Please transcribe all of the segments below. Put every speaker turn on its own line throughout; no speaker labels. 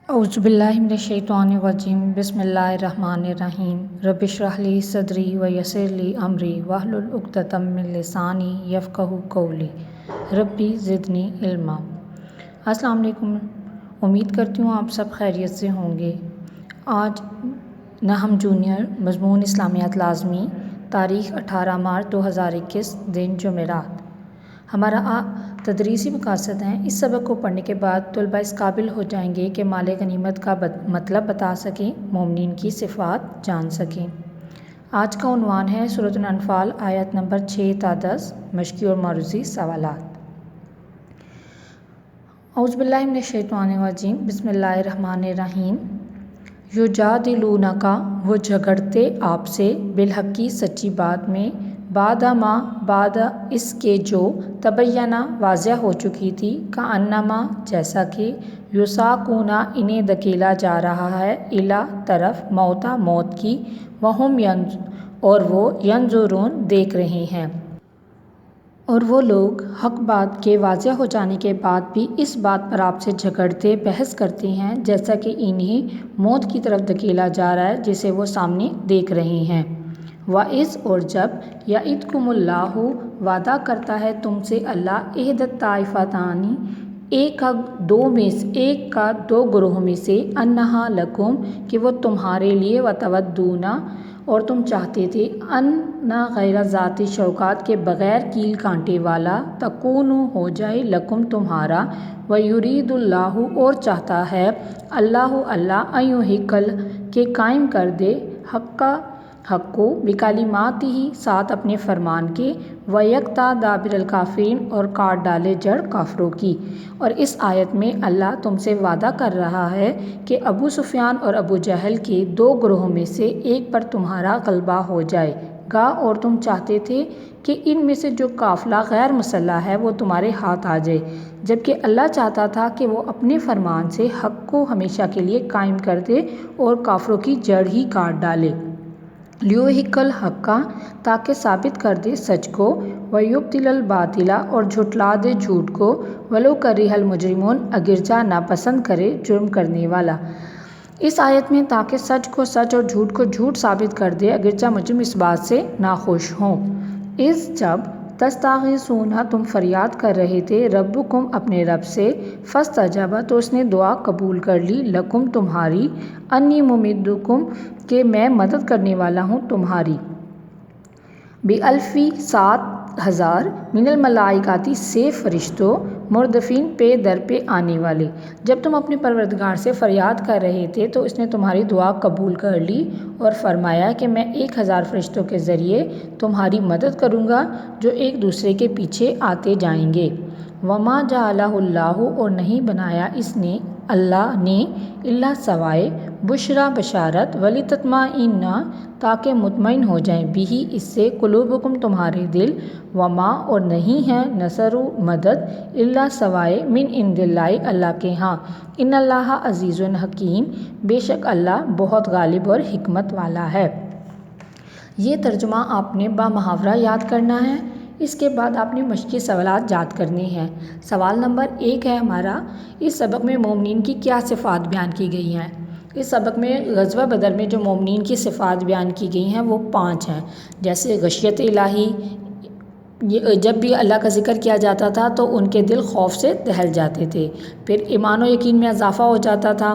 اعوذ باللہ من الشیطان الرجیم بسم اللہ الرحمن الرحیم رب اشرح لی صدری ویسر لی امری واحلل عقدۃ من لسانی یفقہوا قولی ربی زدنی علما۔ السلام علیکم، امید کرتی ہوں آپ سب خیریت سے ہوں گے۔ آج نہم جونیئر مضمون اسلامیات لازمی، تاریخ 18 مارچ 2021، دن جمعرات۔ ہمارا تدریسی مقاصد ہیں، اس سبق کو پڑھنے کے بعد طلبہ اس قابل ہو جائیں گے کہ مال غنیمت کا مطلب بتا سکیں، مومنین کی صفات جان سکیں۔ آج کا عنوان ہے سورۃ الانفال، آیت نمبر 6 تا 10، مشقی اور معروضی سوالات۔ اعوذ باللہ من الشیطان الرجیم بسم اللہ الرحمن الرحیم۔ یجادلونک، وہ جھگڑتے آپ سے، بالحق، سچی بات میں، بعد اس کے جو تبینہ واضح ہو چکی تھی، کأنما، جیسا کہ، یساقون، انہیں دھکیلا جا رہا ہے، الی، طرف، موت کی، اور وہ ینظرون، دیکھ رہے ہیں۔ اور وہ لوگ حق بات کے واضح ہو جانے کے بعد بھی اس بات پر آپ سے جھگڑتے، بحث کرتے ہیں جیسا کہ انہیں موت کی طرف دھکیلا جا رہا ہے جسے وہ سامنے دیکھ رہے ہیں۔ وَإِذْ، اور جب، یعدکم اللہ، وعدہ کرتا ہے تم سے اللہ، احدی الطائفتین، ایک کا دو گروہوں میں سے، انہا لکم، کہ وہ تمہارے لیے، وتودون، اور تم چاہتے تھے، ان غیر ذات شوکات، کے بغیر کیل کانٹے والا، تکون، ہو جائے، لکم، تمہارا، ویرید اللہ، اور چاہتا ہے اللہ، ان یحق، کہ قائم کر دے، حق کو، بکلماتہ، ساتھ اپنے فرمان کے، ویقطع دابر الکافرین، اور کاٹ ڈالے جڑ کافروں کی۔ اور اس آیت میں اللہ تم سے وعدہ کر رہا ہے کہ ابو سفیان اور ابو جہل کے دو گروہوں میں سے ایک پر تمہارا غلبہ ہو جائے گا، اور تم چاہتے تھے کہ ان میں سے جو قافلہ غیر مسلح ہے وہ تمہارے ہاتھ آ جائے، جبکہ اللہ چاہتا تھا کہ وہ اپنے فرمان سے حق کو ہمیشہ کے لیے قائم کر دے اور کافروں کی جڑ ہی کاٹ ڈالے۔ لیحق الحق، تاکہ ثابت کر دے سچ کو، ویبطل الباطل، اور جھٹلا دے جھوٹ کو، ولو کرہ المجرمون، اگرچہ ناپسند کرے جرم کرنے والا۔ اس آیت میں تاکہ سچ کو سچ اور جھوٹ کو جھوٹ ثابت کر دے اگرچہ مجرم اس بات سے ناخوش ہوں۔ جب، تستغیثون، تم فریاد کر رہے تھے، ربکم، اپنے رب سے، فاستجاب، تو اس نے دعا قبول کر لی، لکم، تمہاری، انی ممدکم، کہ میں مدد کرنے والا ہوں تمہاری، بِأَلْفٍ، 7,000، من الملائکۃ، سے فرشتوں، مردفین، پے در پہ آنے والے۔ جب تم اپنے پروردگار سے فریاد کر رہے تھے تو اس نے تمہاری دعا قبول کر لی اور فرمایا کہ میں 1,000 فرشتوں کے ذریعے تمہاری مدد کروں گا جو ایک دوسرے کے پیچھے آتے جائیں گے۔ وما جعلہ اللہ، اور نہیں بنایا اس نے، اللہ نے، الا، سوائے، بشریٰ، بشارت، ولتطمئن، تاکہ مطمئن ہو جائیں، بہ، اس سے، قلوبکم، تمہارے دل، وما، اور نہیں ہے، نصر، مدد، الا، سوائے، من عند اللہ، اللہ کے ہاں، ان اللہ عزیز حکیم، بے شک اللہ بہت غالب اور حکمت والا ہے۔ یہ ترجمہ آپ نے بامحاورہ یاد کرنا ہے۔ اس کے بعد آپ نے مشقی سوالات یاد کرنے ہیں۔ سوال نمبر 1 ہے ہمارا، اس سبق میں مومنین کی کیا صفات بیان کی گئی ہیں؟ اس سبق میں غزوہ بدر میں جو مومنین کی صفات بیان کی گئی ہیں وہ 5 ہیں، جیسے غشیت الہی، جب بھی اللہ کا ذکر کیا جاتا تھا تو ان کے دل خوف سے دہل جاتے تھے، پھر ایمان و یقین میں اضافہ ہو جاتا تھا۔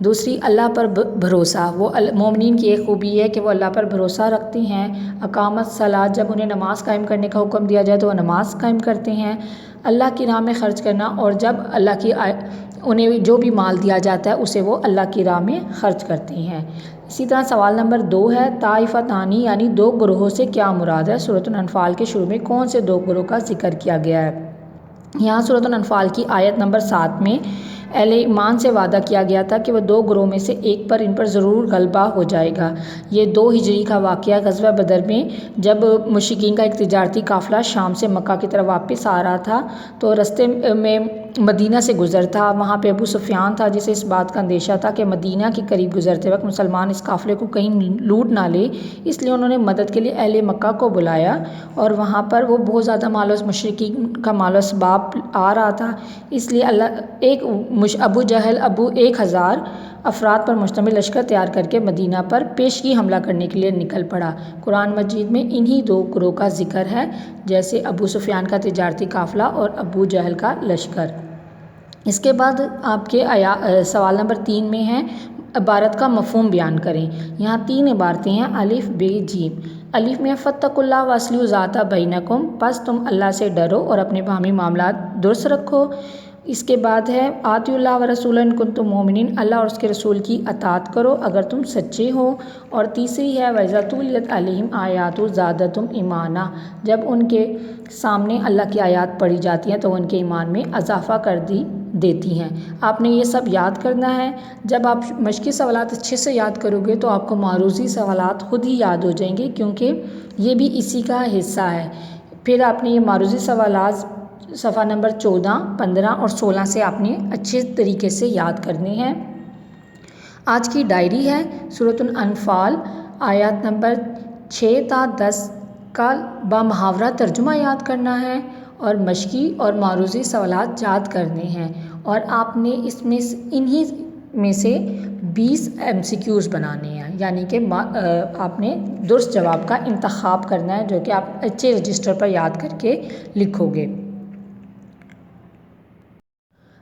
دوسری، اللہ پر بھروسہ، وہ مومنین کی ایک خوبی ہے کہ وہ اللہ پر بھروسہ رکھتے ہیں۔ اقامت الصلاۃ، جب انہیں نماز قائم کرنے کا حکم دیا جائے تو وہ نماز قائم کرتے ہیں۔ اللہ کی راہ میں خرچ کرنا، اور جب انہیں جو بھی مال دیا جاتا ہے اسے وہ اللہ کی راہ میں خرچ کرتے ہیں۔ اسی طرح سوال نمبر 2 ہے، طائفتان، یعنی دو گروہوں سے کیا مراد ہے؟ سورۃ الانفال کے شروع میں کون سے دو گروہ کا ذکر کیا گیا ہے؟ یہاں سورۃ الانفال کی آیت نمبر 7 میں اہل ایمان سے وعدہ کیا گیا تھا کہ وہ دو گروہ میں سے ایک پر ان پر ضرور غلبہ ہو جائے گا۔ یہ 2 ہجری کا واقعہ غزوہ بدر میں، جب مشرکین کا ایک تجارتی قافلہ شام سے مکہ کی طرف واپس آ رہا تھا تو رستے میں مدینہ سے گزر تھا، وہاں پہ ابو سفیان تھا جسے اس بات کا اندیشہ تھا کہ مدینہ کے قریب گزرتے وقت مسلمان اس قافلے کو کہیں لوٹ نہ لے، اس لیے انہوں نے مدد کے لیے اہل مکہ کو بلایا، اور وہاں پر وہ بہت زیادہ مال و مشرکین کا مال و اسباب آ رہا تھا، اس لیے ابو جہل 1000 افراد پر مشتمل لشکر تیار کر کے مدینہ پر پیشگی حملہ کرنے کے لیے نکل پڑا۔ قرآن مجید میں انہی 2 گروہ کا ذکر ہے، جیسے ابو سفیان کا تجارتی قافلہ اور ابو جہل کا لشکر۔ اس کے بعد آپ کے سوال نمبر 3 میں ہے عبارت کا مفہوم بیان کریں۔ یہاں 3 عبارتیں ہیں، الف ب جیم۔ الف میں فاتقوا اللہ واصلحوا ذات بینکم، پس تم اللہ سے ڈرو اور اپنے باہمی معاملات درست رکھو۔ اس کے بعد ہے اطیعوا اللہ ورسولہ ان کنتم مؤمنین، اللہ اور اس کے رسول کی اطاعت کرو اگر تم سچے ہو۔ اور تیسری ہے وَإِذَا تُلِيَتْ عَلَيْهِمْ آیاتُ زَادَتْهُمْ ایمانا، جب ان کے سامنے اللہ کی آیات پڑھی جاتی ہیں تو ان کے ایمان میں اضافہ کر دیتی ہیں۔ آپ نے یہ سب یاد کرنا ہے۔ جب آپ مشقی سوالات اچھے سے یاد کرو گے تو آپ کو معروضی سوالات خود ہی یاد ہو جائیں گے، کیونکہ یہ بھی اسی کا حصہ ہے۔ پھر آپ نے یہ معروضی سوالات صفحہ نمبر 14، 15 اور 16 سے آپ نے اچھے طریقے سے یاد کرنے ہیں۔ آج کی ڈائری ہے سورۃ الانفال آیات نمبر 6 تا 10 کا بامحاورہ ترجمہ یاد کرنا ہے، اور مشقی اور معروضی سوالات یاد کرنے ہیں، اور آپ نے انہی میں سے 20 MCQs بنانے ہیں، یعنی کہ آپ نے درست جواب کا انتخاب کرنا ہے جو کہ آپ اچھے رجسٹر پر یاد کر کے لکھو گے۔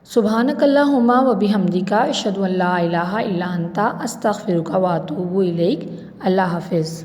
سبحانک اللہم و بحمدک اشہد ان لا الہ الا انت استغفرک و اتوب الیک۔ اللہ حافظ۔